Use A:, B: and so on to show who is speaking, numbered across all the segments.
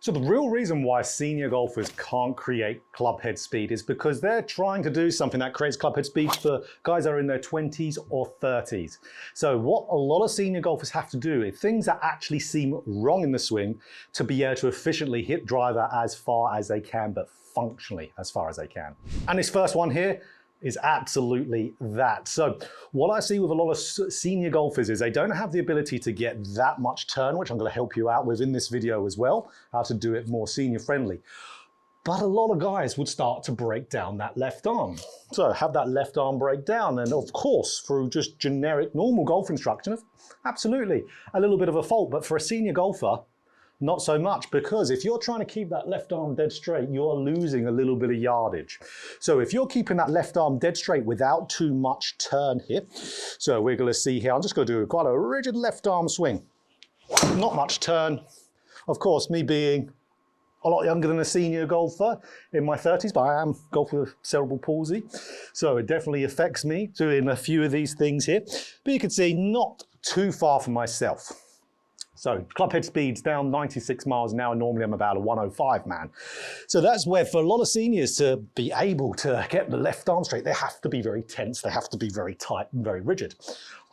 A: So the real reason why senior golfers can't create club head speed is because they're trying to do something that creates club head speed for guys that are in their 20s or 30s. So what a lot of senior golfers have to do is things that actually seem wrong in the swing to be able to efficiently hit driver as far as they can, but functionally as far as they can. And this first one here is absolutely that. So what I see with a lot of senior golfers is they don't have the ability to get that much turn, which I'm going to help you out with in this video as well, how to do it more senior friendly. But a lot of guys would start to break down that left arm. So have that left arm break down, and of course, through just generic normal golf instruction, absolutely a little bit of a fault. But for a senior golfer, not so much, because if you're trying to keep that left arm dead straight, you're losing a little bit of yardage. So if you're keeping that left arm dead straight without too much turn here, so we're going to see here, I'm just going to do quite a rigid left arm swing. Not much turn. Of course, me being a lot younger than a senior golfer in my 30s, but I am golfing with cerebral palsy. So it definitely affects me doing a few of these things here. But you can see not too far from myself. So club head speed's down 96 miles an hour. Normally I'm about a 105 man. So that's where for a lot of seniors to be able to get the left arm straight, they have to be very tense. They have to be very tight and very rigid.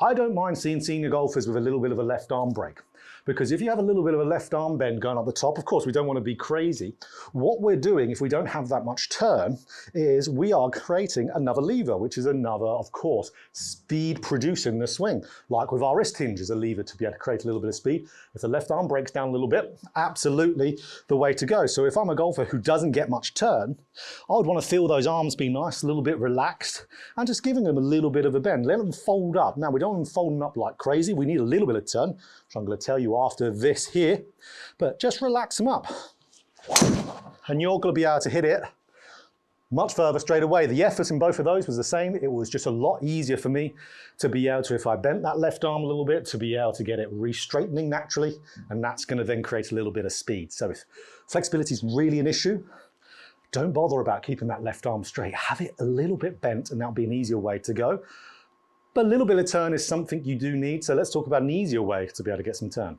A: I don't mind seeing senior golfers with a little bit of a left arm break. Because if you have a little bit of a left arm bend going up the top, of course, we don't want to be crazy. What we're doing, if we don't have that much turn, is we are creating another lever, which is another, of course, speed producing the swing. Like with our wrist hinge as a lever to be able to create a little bit of speed. If the left arm breaks down a little bit, absolutely the way to go. So if I'm a golfer who doesn't get much turn, I would want to feel those arms be nice, a little bit relaxed, and just giving them a little bit of a bend. Let them fold up. Now, we don't want them folding up like crazy. We need a little bit of turn, which I'm going to tell you after this here, but just relax them up. And you're going to be able to hit it much further straight away. The effort in both of those was the same. It was just a lot easier for me to be able to, if I bent that left arm a little bit, to be able to get it re-straightening naturally, and that's going to then create a little bit of speed. So if flexibility is really an issue, don't bother about keeping that left arm straight. Have it a little bit bent, and that'll be an easier way to go. But a little bit of turn is something you do need, so let's talk about an easier way to be able to get some turn.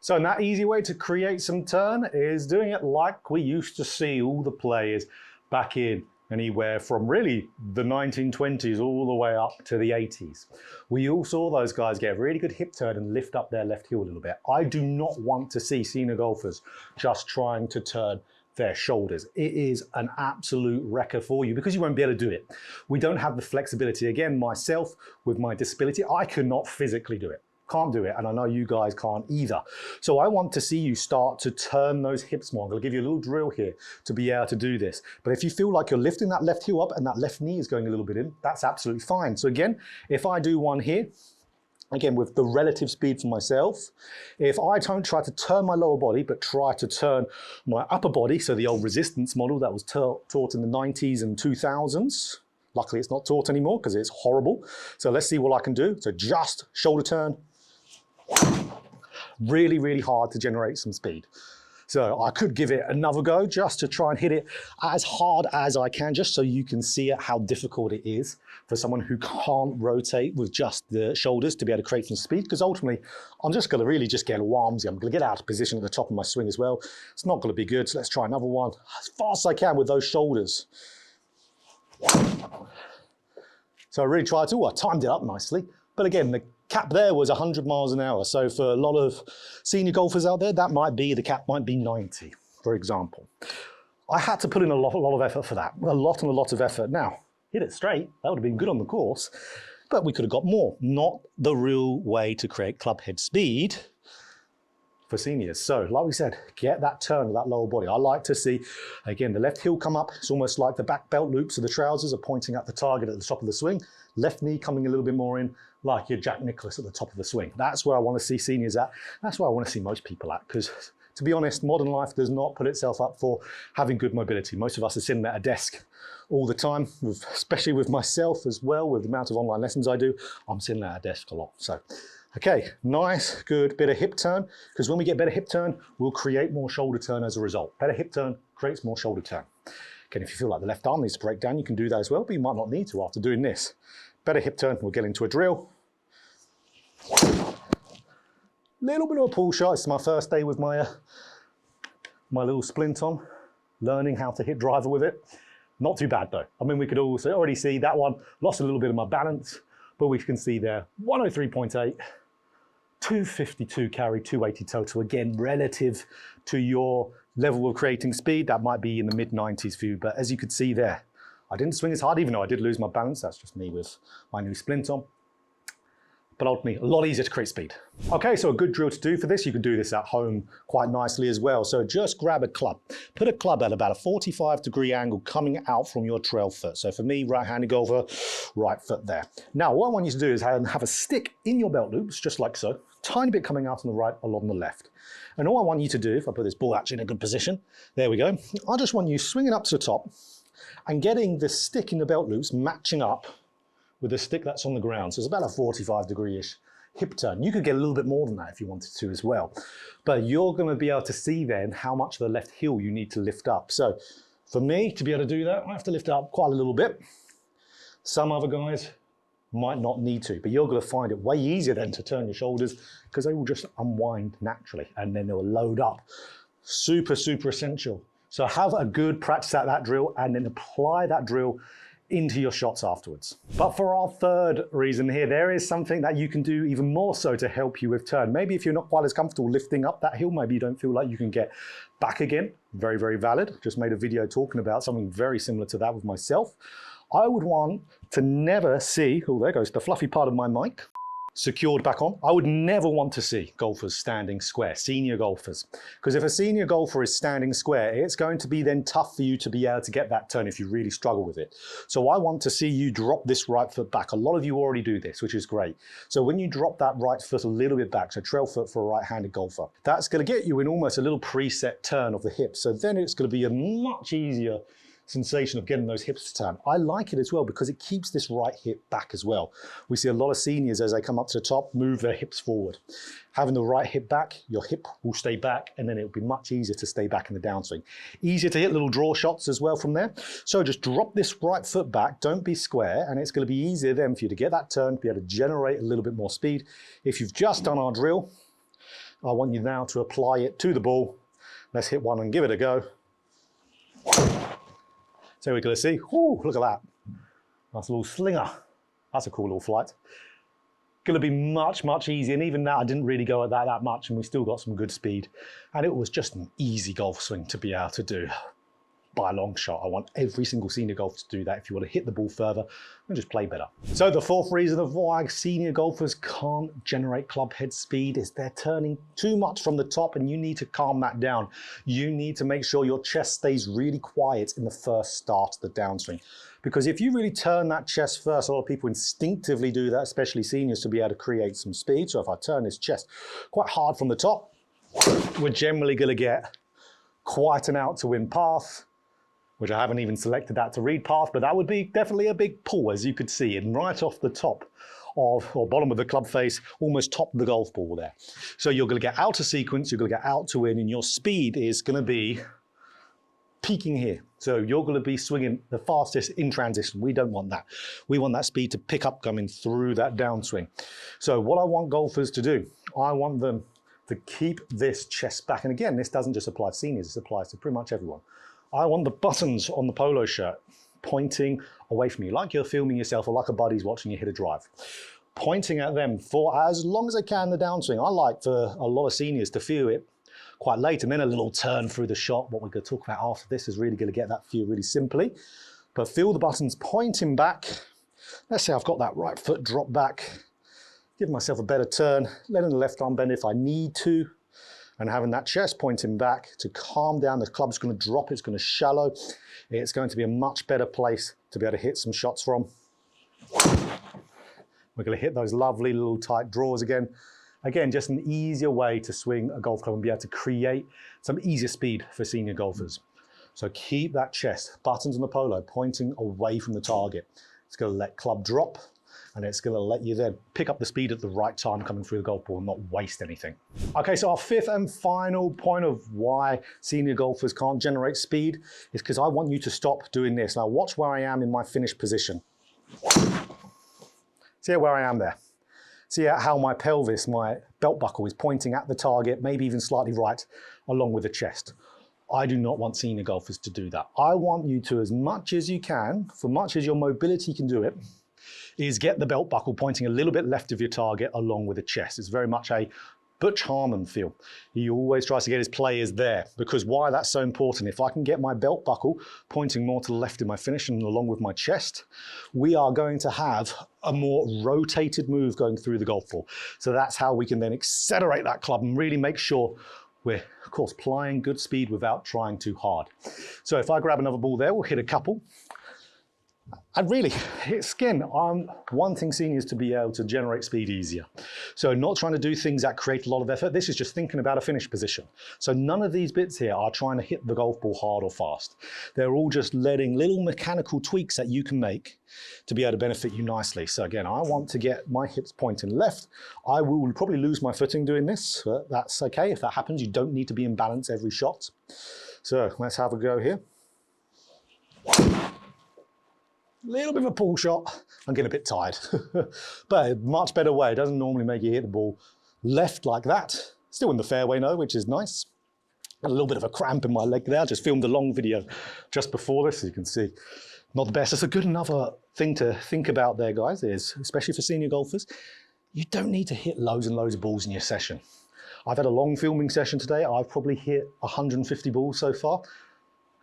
A: So and that easy way to create some turn is doing it like we used to see all the players back in anywhere from really the 1920s all the way up to the 80s. We all saw those guys get a really good hip turn and lift up their left heel a little bit. I do not want to see senior golfers just trying to turn their shoulders. It is an absolute wrecker for you because you won't be able to do it. We don't have the flexibility. Again, myself with my disability, I cannot physically do it. Can't do it, and I know you guys can't either. So I want to see you start to turn those hips more. I'm going to give you a little drill here to be able to do this. But if you feel like you're lifting that left heel up and that left knee is going a little bit in, that's absolutely fine. So again, if I do one here, again with the relative speed for myself, if I don't try to turn my lower body, but try to turn my upper body, so the old resistance model that was taught in the 90s and 2000s, luckily it's not taught anymore because it's horrible. So let's see what I can do. So just shoulder turn. Really, really hard to generate some speed. So I could give it another go just to try and hit it as hard as I can, just so you can see how difficult it is for someone who can't rotate with just the shoulders to be able to create some speed. Because ultimately, I'm just going to really just get arms. I'm going to get out of position at the top of my swing as well. It's not going to be good. So let's try another one as fast as I can with those shoulders. So I really tried to. I timed it up nicely. But again, the cap there was 100 miles an hour. So for a lot of senior golfers out there, that might be, the cap might be 90, for example. I had to put in a lot of effort for that. A lot of effort. Now, hit it straight. That would have been good on the course, but we could have got more. Not the real way to create club head speed for seniors. So like we said, get that turn of that lower body. I like to see, again, the left heel come up. It's almost like the back belt loops of the trousers are pointing at the target at the top of the swing. Left knee coming a little bit more in, like your Jack Nicklaus at the top of the swing. That's where I want to see seniors at. That's where I want to see most people at, because to be honest, modern life does not put itself up for having good mobility. Most of us are sitting at a desk all the time, especially with myself as well, with the amount of online lessons I do. I'm sitting at a desk a lot. So, okay, nice, good bit of hip turn, because when we get better hip turn, we'll create more shoulder turn as a result. Better hip turn creates more shoulder turn. Again, if you feel like the left arm needs to break down, you can do that as well, but you might not need to after doing this. Better hip turn, we'll get into a drill. Little bit of a pull shot. It's my first day with my my little splint on, learning how to hit driver with it. Not too bad though. I mean, we could also already see that one, lost a little bit of my balance, but we can see there, 103.8, 252 carry, 280 total. Again, relative to your level of creating speed, that might be in the mid-90s for you, but as you could see there, I didn't swing as hard, even though I did lose my balance. That's just me with my new splint on. But ultimately, a lot easier to create speed. Okay, so a good drill to do for this, you can do this at home quite nicely as well. So just grab a club. Put a club at about a 45-degree angle coming out from your trail foot. So for me, right-handed golfer, right foot there. Now, what I want you to do is have a stick in your belt loops, just like so. Tiny bit coming out on the right, along the left. And all I want you to do, if I put this ball actually in a good position, there we go. I just want you swinging up to the top and getting the stick in the belt loops matching up with the stick that's on the ground. So it's about a 45-degree-ish hip turn. You could get a little bit more than that if you wanted to as well. But you're going to be able to see then how much of the left heel you need to lift up. So for me, to be able to do that, I have to lift it up quite a little bit. Some other guys might not need to, but you're going to find it way easier then to turn your shoulders because they will just unwind naturally and then they will load up. Super, super essential. So have a good practice at that drill and then apply that drill into your shots afterwards. But for our third reason here, there is something that you can do even more so to help you with turn. Maybe if you're not quite as comfortable lifting up that hill, maybe you don't feel like you can get back again. Very, very valid. Just made a video talking about something very similar to that with myself. I would want to never see, oh, there goes the fluffy part of my mic, secured back on. I would never want to see golfers standing square, senior golfers. Because if a senior golfer is standing square, it's going to be then tough for you to be able to get that turn if you really struggle with it. So I want to see you drop this right foot back. A lot of you already do this, which is great. So when you drop that right foot a little bit back, so trail foot for a right-handed golfer, that's going to get you in almost a little preset turn of the hips. So then it's going to be a much easier sensation of getting those hips to turn. I like it as well because it keeps this right hip back as well. We see a lot of seniors as they come up to the top, move their hips forward. Having the right hip back, your hip will stay back and then it'll be much easier to stay back in the downswing. Easier to hit little draw shots as well from there. So just drop this right foot back, don't be square, and it's going to be easier then for you to get that turn, be able to generate a little bit more speed. If you've just done our drill, I want you now to apply it to the ball. Let's hit one and give it a go. So we're going to see, whoo, look at that. Nice little slinger. That's a cool little flight. Going to be much, much easier. And even that, I didn't really go at that much and we still got some good speed. And it was just an easy golf swing to be able to do by a long shot. I want every single senior golfer to do that if you want to hit the ball further and just play better. So the fourth reason of why senior golfers can't generate club head speed is they're turning too much from the top and you need to calm that down. You need to make sure your chest stays really quiet in the first start of the downswing. Because if you really turn that chest first, a lot of people instinctively do that, especially seniors, to be able to create some speed. So if I turn this chest quite hard from the top, we're generally going to get quite an out to win path, which I haven't even selected that to read path, but that would be definitely a big pull, as you could see, and right off the top of, or bottom of the club face, almost top of the golf ball there. So you're going to get out of sequence, you're going to get out to win, and your speed is going to be peaking here. So you're going to be swinging the fastest in transition. We don't want that. We want that speed to pick up coming through that downswing. So what I want golfers to do, I want them to keep this chest back. And again, this doesn't just apply to seniors, this applies to pretty much everyone. I want the buttons on the polo shirt pointing away from you, like you're filming yourself or like a buddy's watching you hit a drive. Pointing at them for as long as they can in the downswing. I like for a lot of seniors to feel it quite late and then a little turn through the shot. What we're going to talk about after this is really going to get that feel really simply. But feel the buttons pointing back. Let's say I've got that right foot drop back. Give myself a better turn, letting the left arm bend if I need to. And having that chest pointing back to calm down. The club's going to drop, it's going to shallow. It's going to be a much better place to be able to hit some shots from. We're going to hit those lovely little tight draws again. Again, just an easier way to swing a golf club and be able to create some easier speed for senior golfers. So keep that chest, buttons on the polo, pointing away from the target. It's going to let club drop. And it's going to let you then pick up the speed at the right time coming through the golf ball and not waste anything. Okay, so our fifth and final point of why senior golfers can't generate speed is because I want you to stop doing this. Now watch where I am in my finished position. See where I am there. See how my pelvis, my belt buckle is pointing at the target, maybe even slightly right along with the chest. I do not want senior golfers to do that. I want you to, as much as you can, for much as your mobility can do it, is get the belt buckle pointing a little bit left of your target along with the chest. It's very much a Butch Harmon feel. He always tries to get his players there, because why that's so important. If I can get my belt buckle pointing more to the left in my finish and along with my chest, we are going to have a more rotated move going through the golf ball. So that's how we can then accelerate that club and really make sure we're, of course, plying good speed without trying too hard. So if I grab another ball there, we'll hit a couple. And really, again, I'm wanting seniors to be able to generate speed easier. So not trying to do things that create a lot of effort. This is just thinking about a finish position. So none of these bits here are trying to hit the golf ball hard or fast. They're all just letting little mechanical tweaks that you can make to be able to benefit you nicely. So again, I want to get my hips pointing left. I will probably lose my footing doing this, but that's okay. If that happens, you don't need to be in balance every shot. So let's have a go here. Little bit of a pull shot. I'm getting a bit tired, but a much better way. It doesn't normally make you hit the ball left like that. Still in the fairway though, which is nice. A little bit of a cramp in my leg there. I just filmed a long video just before this, so you can see. Not the best. That's a good another thing to think about there, guys, is, especially for senior golfers, you don't need to hit loads and loads of balls in your session. I've had a long filming session today. I've probably hit 150 balls so far.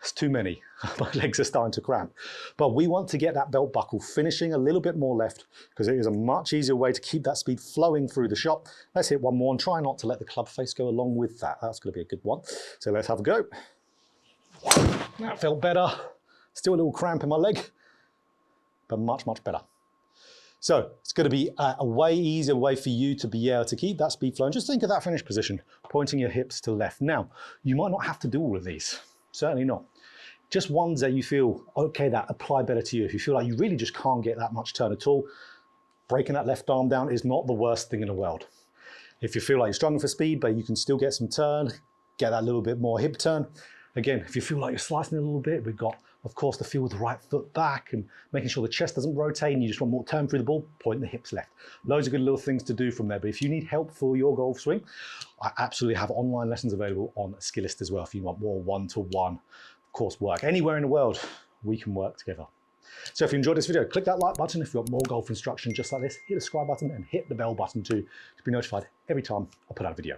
A: It's too many. My legs are starting to cramp. But we want to get that belt buckle finishing a little bit more left, because it is a much easier way to keep that speed flowing through the shot. Let's hit one more and try not to let the club face go along with that. That's going to be a good one. So let's have a go. That felt better. Still a little cramp in my leg, but much, much better. So it's going to be a way easier way for you to be able to keep that speed flowing. Just think of that finish position, pointing your hips to left. Now, you might not have to do all of these. Certainly not. Just ones that you feel, okay, that apply better to you. If you feel like you really just can't get that much turn at all, breaking that left arm down is not the worst thing in the world. If you feel like you're struggling for speed, but you can still get some turn, get that little bit more hip turn. Again, if you feel like you're slicing it a little bit, we've got, of course, the feel with the right foot back and making sure the chest doesn't rotate and you just want more turn through the ball, point the hips left. Loads of good little things to do from there. But if you need help for your golf swing, I absolutely have online lessons available on Skillist as well. If you want more one-to-one course work anywhere in the world, we can work together. So if you enjoyed this video, click that like button. If you want more golf instruction just like this, hit the subscribe button and hit the bell button too to be notified every time I put out a video.